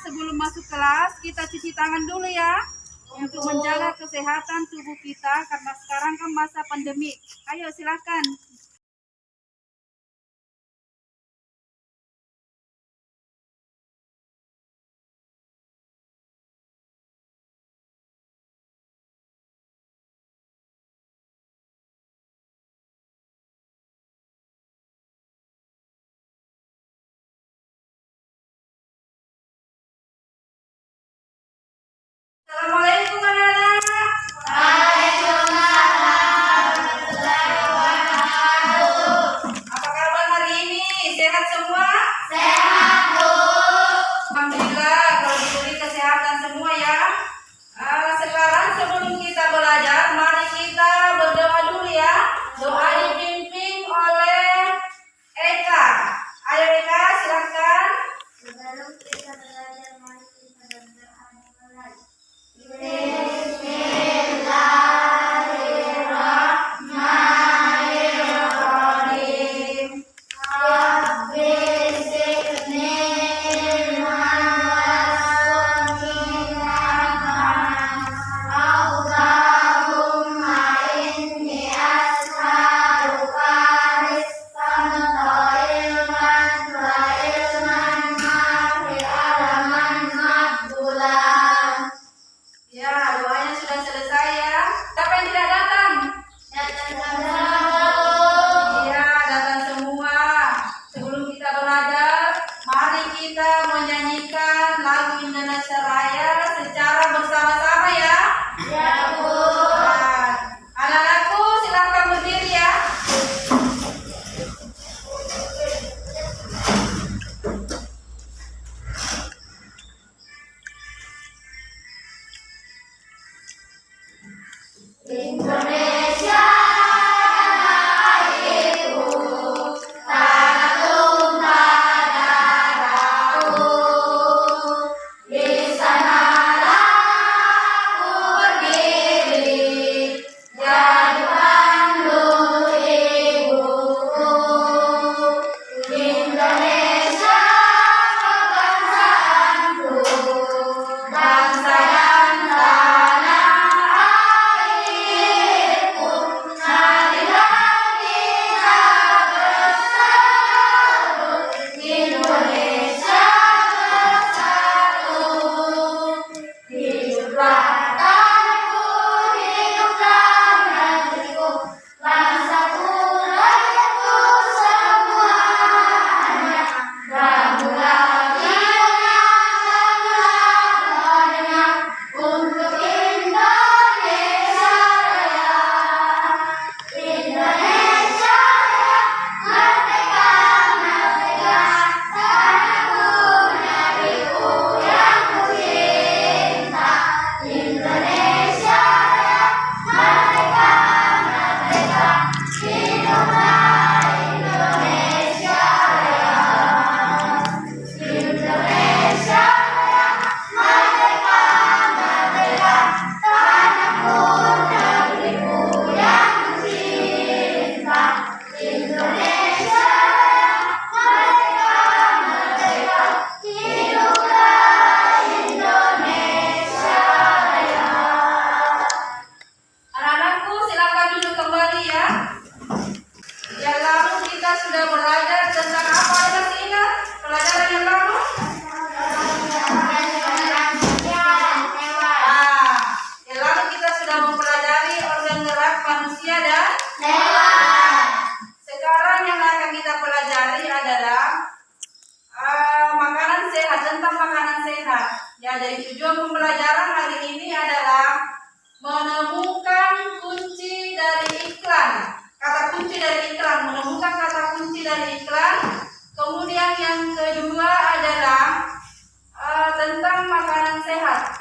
sebelum masuk kelas kita cuci tangan dulu ya, untuk menjaga kesehatan tubuh kita karena sekarang kan masa pandemi. Ayo silakan. Assalamualaikum anak-anak. Apa kabar hari ini? Sehat semua? Sehat, Bu. Alhamdulillah kalau diberi kesehatan semua ya. Sekarang sebelum kita belajar, mari kita berdoa dulu ya. Doa dipimpin oleh Eka. Ayo Eka, silakan. Sebelum kita belajar, mari kita berdoa mulai. Bismillahirrahmanirrahim. Rabbi zidni ilman warzuqni Allahumma inni as'aluka rizqan thayyiban wa ilman nafi'an maqbulan. Ya, doanya sudah selesai ya. Siapa yang tidak datang? Iya, datang semua. Sebelum kita belajar, mari kita menyanyikan lagu Indonesia Raya secara bersama-sama ya. Ya, Bu. Nah, anak-anakku silakan berdiri ya. Indonesia airku, tanah tumpah darahku. Di sanalah aku berdiri, jadi pandu ibuku. Indonesia kebangsaanku, bangsa dan tanah airku. Marilah kita bersatu, Indonesia bersatu. Hiduplah tanahku, hiduplah negeriku, bangsaku, rakyatku semuanya. Bangunlah jiwanya, bangunlah doanya untuk Indonesia Raya. Indonesia Raya, merdeka, merdeka, tanahku, negeriku yang kucinta. Indonesia Raya, merdeka, merdeka, hiduplah Indonesia Raya. Indonesia Raya, merdeka, merdeka, tanahku, negeriku yang kucinta. Indonesia Raya, merdeka, merdeka, hiduplah Indonesia Raya. Anak-anakku silakan duduk kembali ya. Yang lalu kita sudah belajar tentang apa? Ada masih ingat pelajaran yang lalu? Yang lalu kita sudah mempelajari organ gerak manusia dan Hewan. sekarang yang akan kita pelajari adalah makanan sehat, tentang makanan sehat. Ya, jadi tujuan pembelajaran hari ini adalah menemukan kunci dari iklan. Kata kunci dari iklan, menemukan kata kunci dari iklan. Kemudian yang kedua adalah tentang makanan sehat.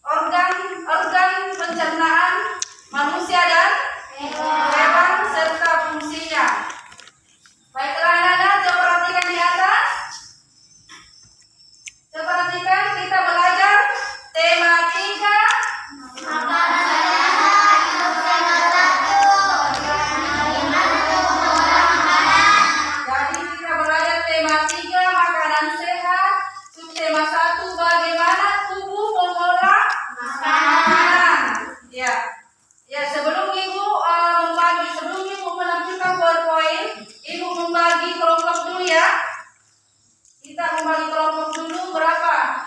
Organ pencernaan manusia dan hewan serta fungsinya. Baiklah anak-anak, coba perhatikan di atas. Coba perhatikan, kita belajar tema 3. Makanan sehat, nomor 1. Gimana tuh orang makanan? Jadi kita belajar tema 3 makanan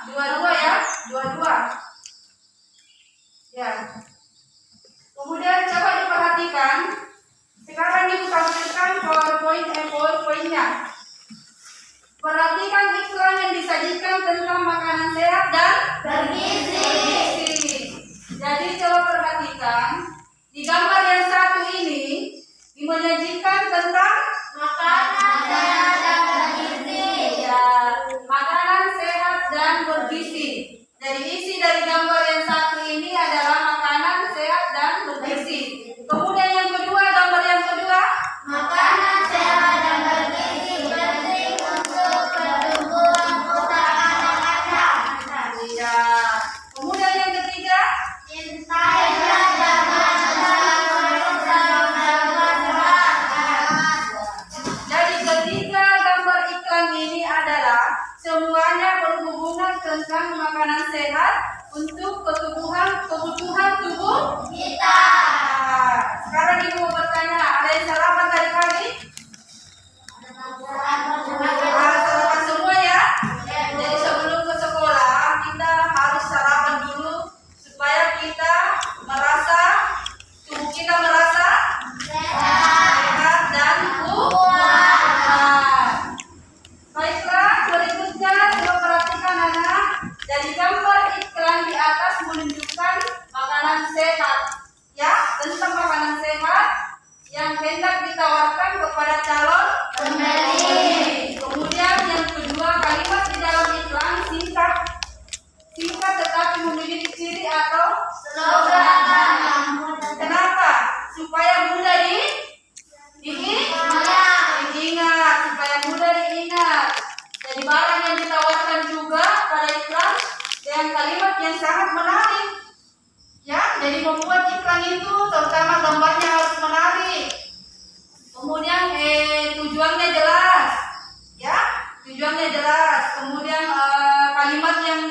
dua-dua ya, dua-dua. Ya. Kemudian coba diperhatikan. Sekarang ibu tampilkan poin-poinnya. Perhatikan iklan yang disajikan tentang makanan sehat dan bergizi. Jadi coba perhatikan di gambar yang satu ini menyajikan tentang Makanan sehat dan bergizi. ya, makanan sehat dan bergizi. Jadi isi dari gambar yang satu ini adalah makanan sehat dan bergizi. Kemudian yang kedua, gambar yang kedua, Makanan sehat dan bergizi penting untuk pertumbuhan otak anak-anak. ya. Kemudian yang ketiga, Cintailah jangan jadi ketiga gambar iklan ini adalah semuanya berhubungan tentang makanan sehat untuk kebutuhan tubuh kita. Nah, sekarang ibu mau bertanya, ada yang sarapan tadi pagi? Sarapan semua ya. Jadi sebelum ke sekolah kita harus sarapan dulu supaya kita merasa tubuh kita merasa sehat dan kuat. Baiklah, berikutnya coba perhatikan anak. Jadi gambar iklan di atas menunjukkan makanan sehat, ya, tentang makanan sehat yang hendak ditawarkan kepada calon pembeli. Kemudian yang kedua, kalimat di dalam iklan singkat tetapi memiliki ciri atau slogan. Kenapa? Supaya mudah diingat, supaya mudah diingat. Jadi barang yang ditawarkan juga pada iklan dengan kalimat yang sangat menarik. Ya, jadi membuat iklan itu terutama gambarnya harus menarik. Kemudian tujuannya jelas. Ya, tujuannya jelas. Kemudian kalimat yang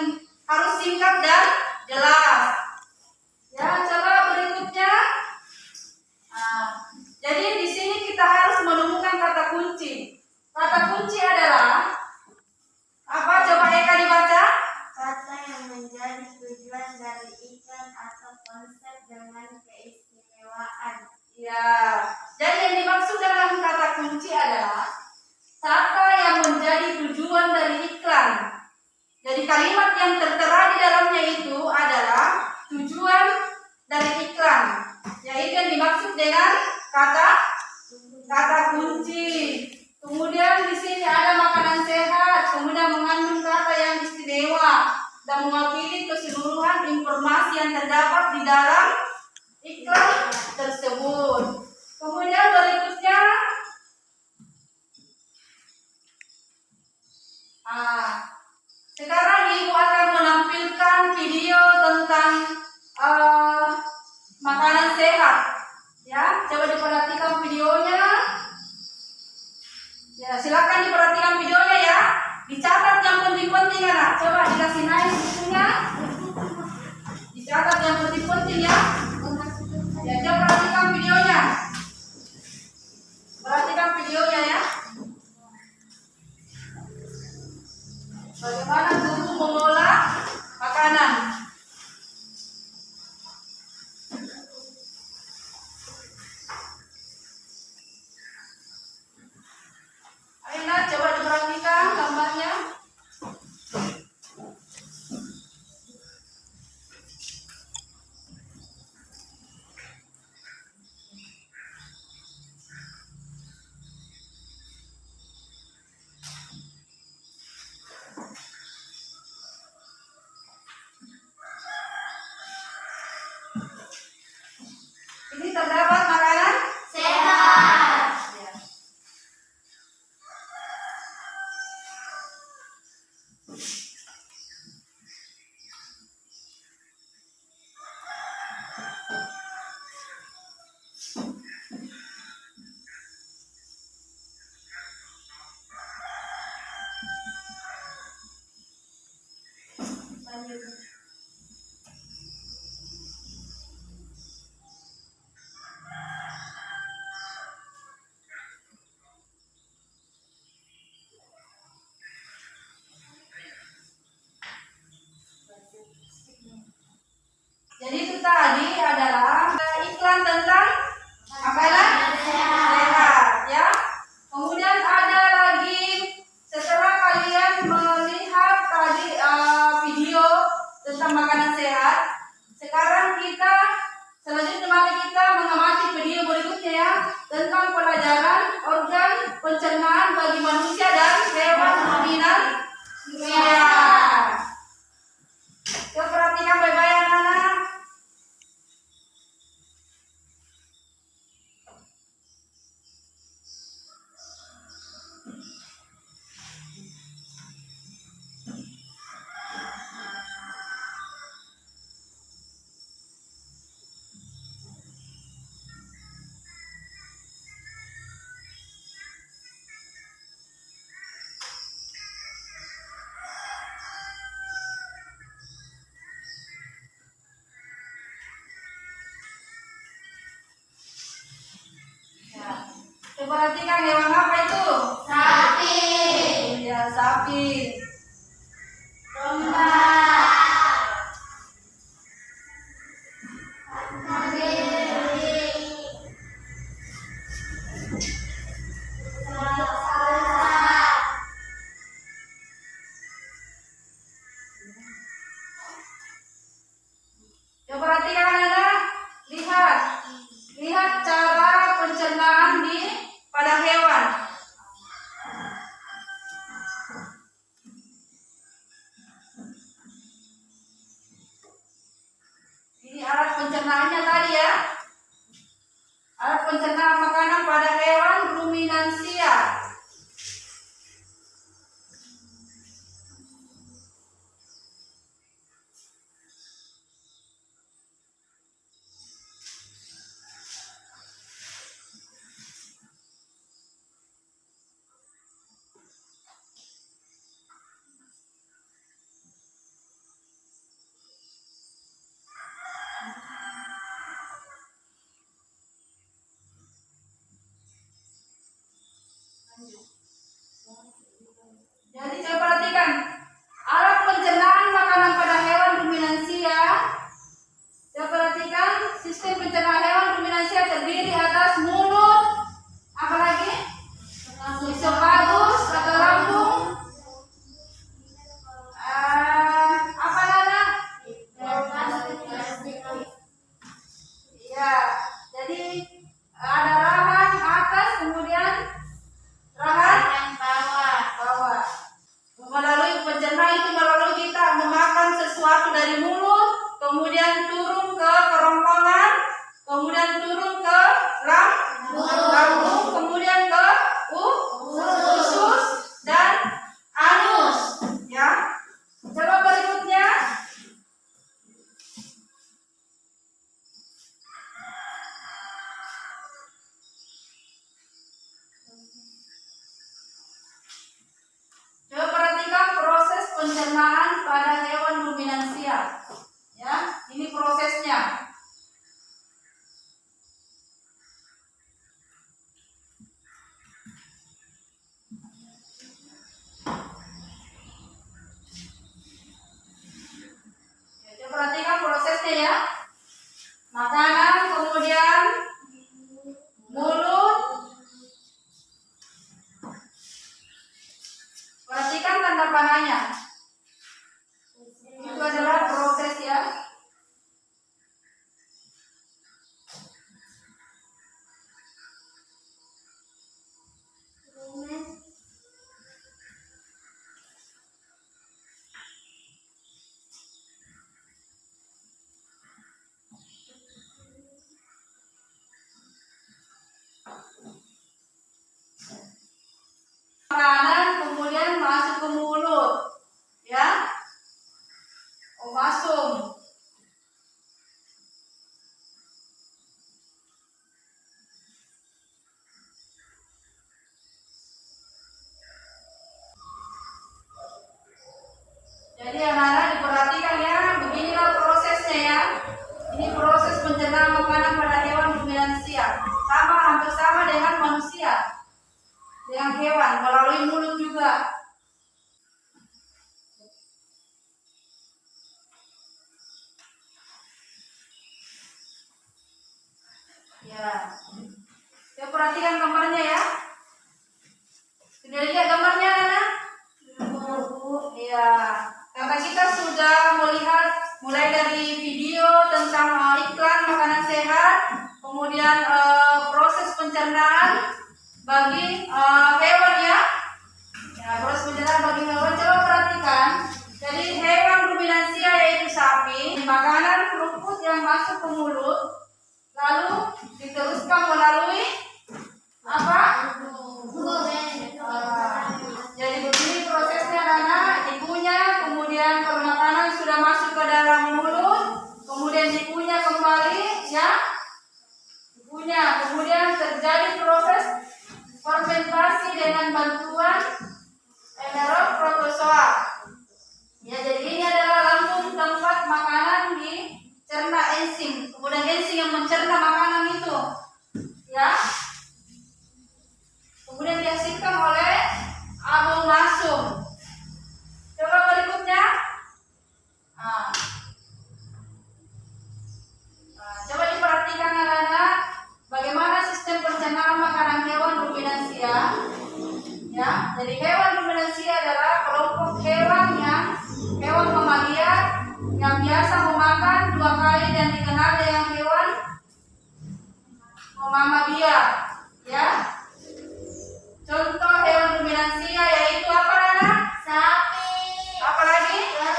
harus singkat dan jelas. Ya, coba berikutnya. Jadi di sini kita harus menemukan kata kunci. Kata kunci adalah apa? Coba Eka dibaca. Kata yang menjadi tujuan dari iklan atau konsep dengan keistimewaan. Ya, jadi yang dimaksud dalam kata kunci adalah kata yang menjadi tujuan dari iklan. Jadi kalimat yang tertera di dalamnya itu adalah tujuan dari iklan. Yaitu yang dimaksud dengan kata kunci. Kemudian di sini ada makanan sehat, kemudian mengandung kata yang istimewa dan mewakili keseluruhan informasi yang terdapat di dalam iklan tersebut. Kemudian berikutnya, sekarang ibu akan menampilkan video tentang makanan sehat. Ya, coba diperhatikan videonya. Ya, silakan diperhatikan videonya ya. Dicatat yang penting-penting anak. Coba dikasih naik bukunya. Dicatat yang penting-penting ya. Ya, coba perhatikan videonya. Perhatikan videonya ya. Bagaimana tubuh mengolah makanan. Ayo nak, coba diperhatikan gambarnya. Ini terdapat makanan Sehat. ya. makanan sehat. Sekarang selanjutnya mari kita mengamati video berikutnya ya, tentang pelajaran organ pencernaan bagi manusia dan hewan ruminansia. Yuk perhatikan baik-baik anak-anak. Perhatikan hewan apa itu? Sapi. Ya, sapi. Domba. Coba perhatikan anak, lihat cara pencernaan pada hewan. Ini alat pencernaannya tadi ya, alat pencernaan makanan pada hewan ruminansia. Jadi coba perhatikan alat pencernaan makanan pada hewan ruminansia. Coba perhatikan sistem pencernaan hewan ruminansia terdiri atas mulut, apalagi esofagus atau lambung, apa Nana? Ya, jadi ada rahang atas, kemudian rahang bawah. Melalui pencernaan itu melalui kita memakan sesuatu dari mulut, kemudian turun ke kerongkongan, kemudian turun ke lambung, kemudian ke usus dan anus. Ya, coba berikutnya. Coba perhatikan proses pencernaan pada hewan ruminansia. Ya, ini prosesnya. Ya, coba perhatikan prosesnya ya. Makanan, kemudian mulut. Perhatikan tanda panahnya. Itu adalah proses ya. Makanan kemudian masuk ke mulut. Ya. Masuk. Jadi anak-anak diperhatikan ya, beginilah prosesnya ya. Ini proses pencernaan makanan pada hewan ruminansia. Hampir sama dengan manusia, dengan hewan melalui mulut juga. Ya, ya perhatikan gambarnya ya. Sudah lihat gambarnya anak? Iya. Karena kita sudah melihat mulai dari video tentang iklan makanan sehat, kemudian proses pencernaan bagi hewan ya. Proses pencernaan bagi hewan, coba perhatikan. Jadi hewan ruminansia yaitu sapi, makanan rumput yang masuk ke mulut lalu diteruskan melalui apa? Jadi begini prosesnya anak, dikunyah, kemudian kalau makanan sudah masuk ke dalam mulut, kemudian dikunyah kembali, ya, dikunyah, kemudian terjadi proses fermentasi dengan bantuan anaerob protozoa. Ya, jadi ini adalah lambung tempat makanan dicerna enzim, kemudian enzim yang mencerna makanan itu, ya. Kemudian dihasilkan oleh abomasum. Coba berikutnya. Coba diperhatikan anak-anak, bagaimana sistem pencernaan makanan hewan ruminansia. Ya, jadi hewan ruminansia adalah kelompok hewan mamalia yang biasa memakan 2 kali dan dikenal dengan hewan mamalia. Ya. Contoh hewan ruminansia yaitu apa anak? Sapi. Apa lagi? Ya.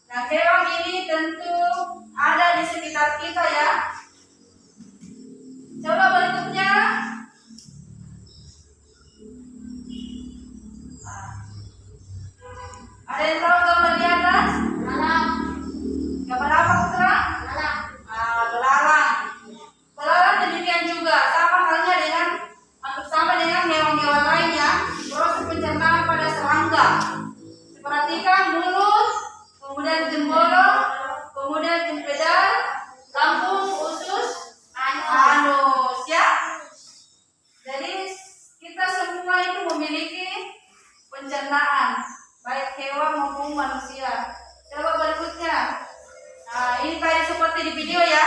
Nah, hewan ini tentu ada di sekitar kita ya. Coba berikutnya. Ada yang tahu gambar di atas? Gambar apa putra? Belalang. Belalang demikian juga, hampir sama dengan hewan-hewan lainnya, proses pencernaan pada serangga. Perhatikan mulut, kemudian jempol, kemudian jempedal, lambung, usus, anus, ya. Jadi kita semua itu memiliki pencernaan, baik hewan maupun manusia. Coba berikutnya. Nah, ini tadi seperti di video ya.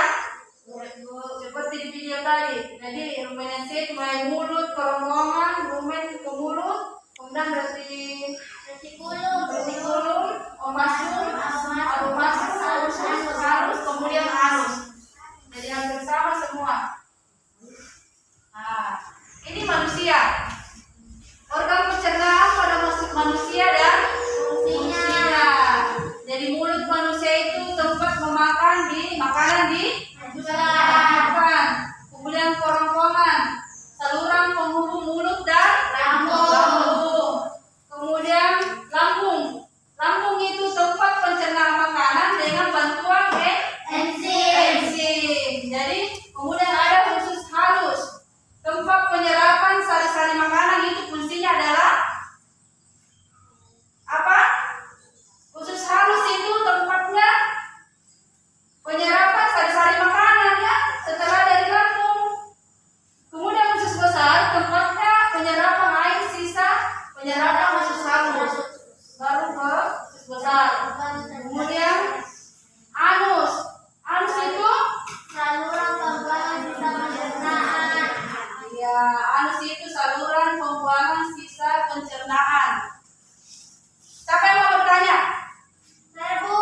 Seperti di video tadi. Jadi ruminansia itu mulai mulut, kerongkongan, rumen ke mulut, kemudian retikulum, omasum, halus, kemudian anus. Jadi hampir sama semua. Nah, ini manusia. Organ pencernaan pada manusia dan fungsinya. Jadi mulut manusia itu tempat memakan makanan kemudian kerongkongan, saluran penghubung mulut dan lambung. Kemudian lambung itu tempat pencernaan makanan dengan bantuan enzim. Jadi kemudian ada usus halus, tempat penyerapan sari-sari makanan, itu fungsinya adalah apa? Usus halus itu tempatnya penyerapan sari-sari makanan ya, setelah dari lambung. Kemudian usus besar tempatnya penyerapan air sisa penyerapan usus halus, baru ke usus besar. Kemudian anus itu Saluran pembuangan sisa pencernaan. ya, anus itu saluran pembuangan sisa pencernaan. Siapa yang mau bertanya? Saya, Bu.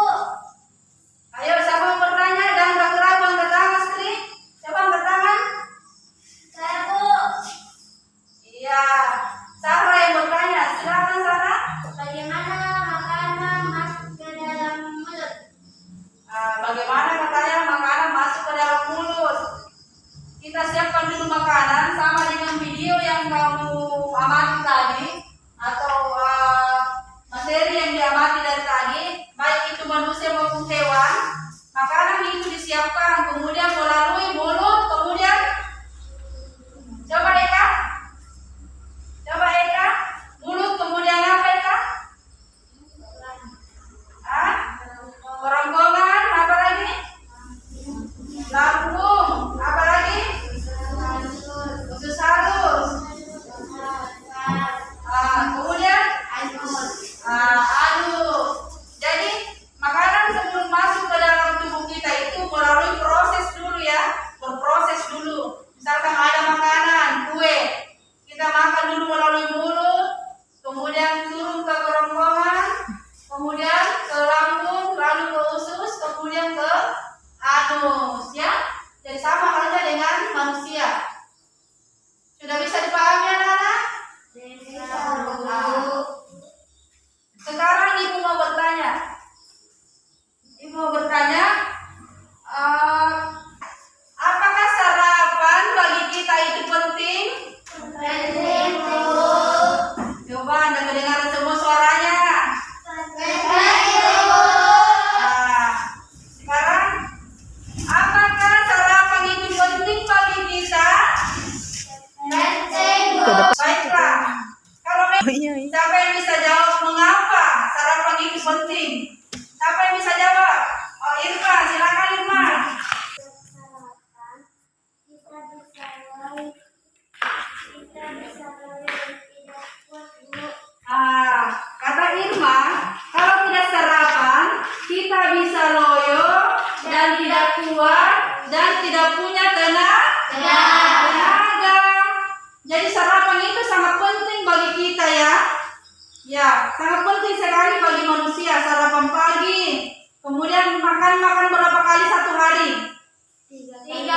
Ayo, siapa yang bertanya? Dan ragu-ragu angkat tangan, Sri. Siapa angkat tangan? Saya, Bu. Iya, Sarah yang bertanya. Silakan Sarah. Bagaimana makanan masuk ke dalam mulut? Bagaimana katanya makanan masuk ke dalam mulut? Kita siapkan dulu makanan sama dengan video yang kamu amati tadi, atau materi yang diamati dari tadi, baik itu manusia maupun hewan. Makanan itu disiapkan, kemudian melalui mulut, kemudian coba Eka, mulut, kemudian apa Eka? Kerongkongan, apa lagi? Lambung, apa lagi? Usus halus. Kita bisa belajar tidak kuat, Bu. Kata Irma, kalau tidak sarapan, kita bisa loyo dan tidak kuat dan tidak punya tenaga. Jadi sarapan itu sangat penting bagi kita ya. Ya, sangat penting sekali bagi manusia sarapan pagi. Kemudian makan berapa kali satu hari? 3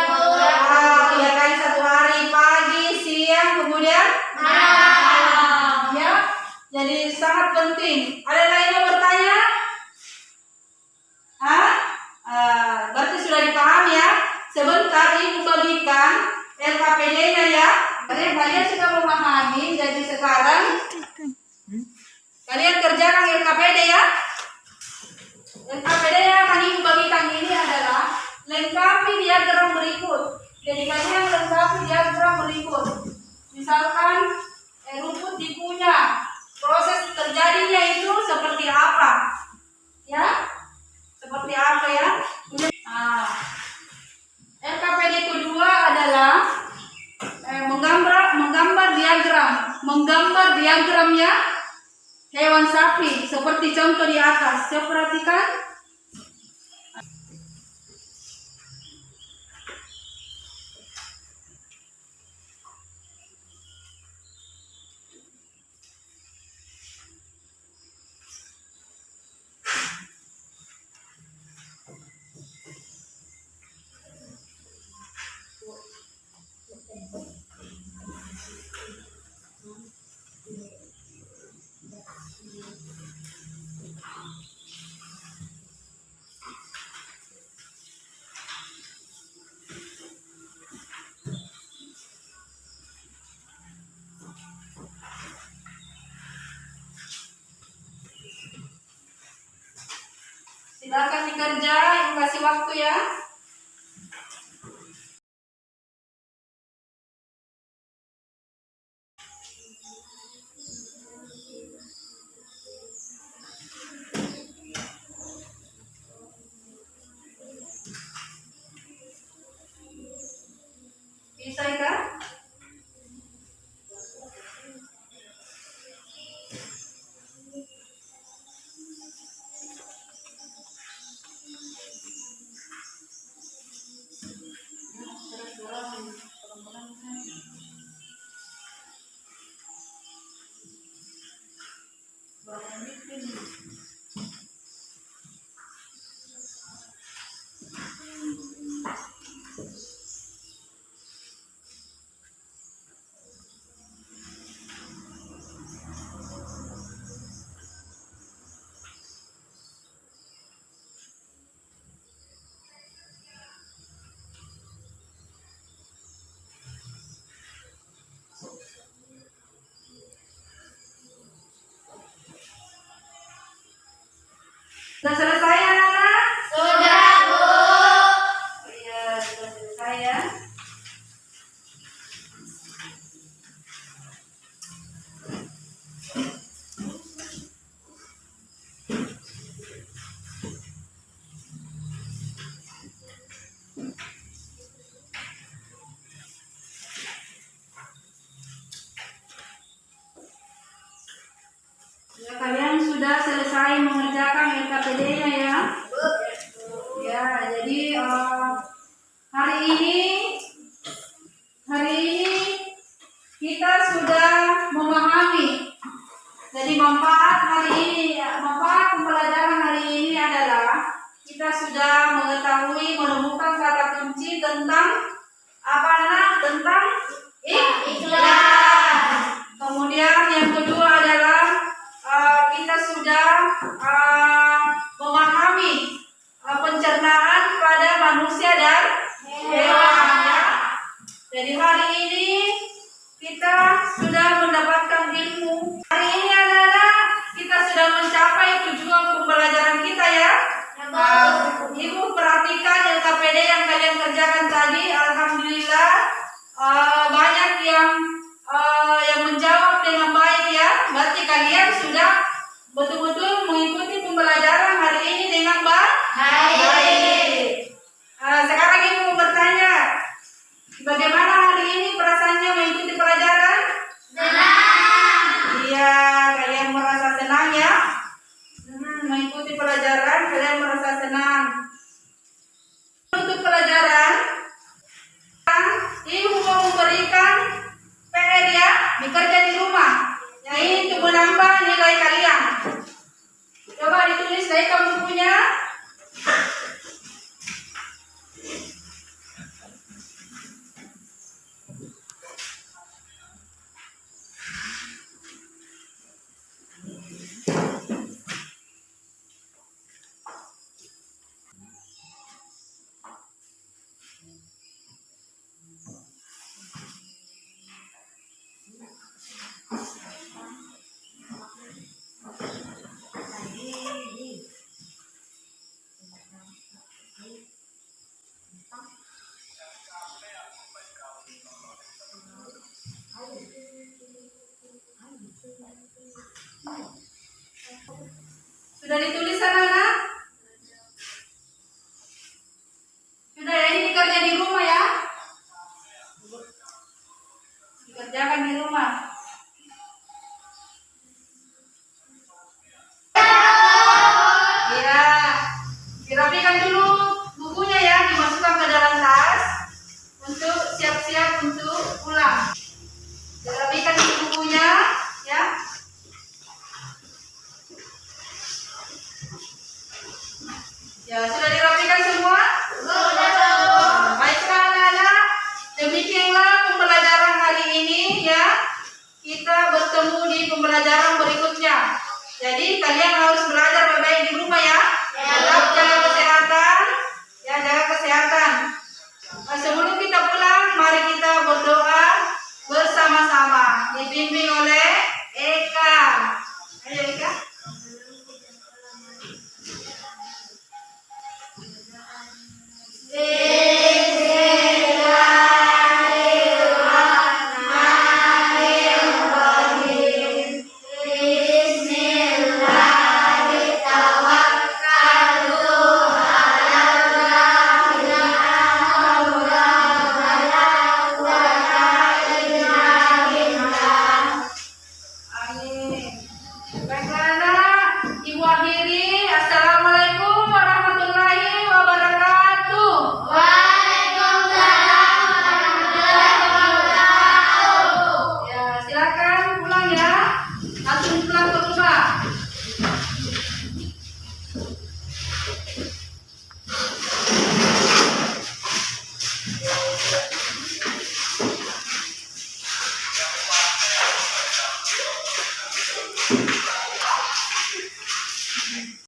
Bu. 3 kali satu hari, pagi, siang, kemudian malam. Ya, jadi sangat penting. Ada lain yang bertanya? Berarti sudah dipahami ya. Sebentar Ibu bagikan LKPD-nya ya. Kalian sudah memahami. Jadi sekarang kalian kerjakan LKPD ya. LKPD yang akan Ibu bagikan ini adalah lengkapi diagram berikut. Jadi kalian lengkapi diagram berikut. Misalkan rumput dipunya, proses terjadinya itu seperti apa? Ya, seperti apa ya? LKPD kedua adalah menggambar diagramnya hewan sapi seperti contoh di atas. Saya perhatikan. Silakan dikerja, Ibu kasih waktu ya. Bisa kan? Sudah selesai anak-anak? Sudah, Bu. Iya, sudah selesai ya. Ya, kalian sudah selesai mengerjakan LKPD-nya ya. Ya, jadi hari ini kita sudah memahami. Jadi manfaat pembelajaran hari ini adalah kita sudah mengetahui, menemukan kata kunci tentang apa anak? Tentang iklan. Kemudian yang kedua adalah kita sudah memahami pencernaan pada manusia dan hewan ya. Jadi hari ini kita sudah mendapatkan ilmu. Hari ini adalah kita sudah mencapai tujuan pembelajaran kita ya. Ibu perhatikan LKPD yang kalian kerjakan tadi. Alhamdulillah banyak yang menjawab dengan baik ya. Berarti kalian sudah betul-betul mengikuti pembelajaran hari ini dengan baik. Sekarang Ibu bertanya, bagaimana hari ini perasaannya mengikuti pelajaran? ditulis sana, nak? Sudah ya, ini kerja di rumah ya. Dikerjakan di rumah. Ya, dirapikan dulu bukunya ya, dimasukkan ke dalam tas untuk siap-siap untuk pulang. Dirapikan dulu bukunya ya. Ya, sudah dirapikan semua? Sudah. Baiklah anak-anak, demikianlah pembelajaran hari ini ya. Kita bertemu di pembelajaran berikutnya. Jadi kalian harus belajar baik-baik di rumah ya. Tetap jaga kesehatan. Ya, jaga kesehatan. Nah, sebelum kita pulang, mari kita berdoa bersama-sama. Dibimbing oleh Eka. Ayo Eka. Amin. Baiklah anak, Ibu akhiri. Assalamualaikum warahmatullahi wabarakatuh. Ya, silakan pulang ya. Langsung pulang ke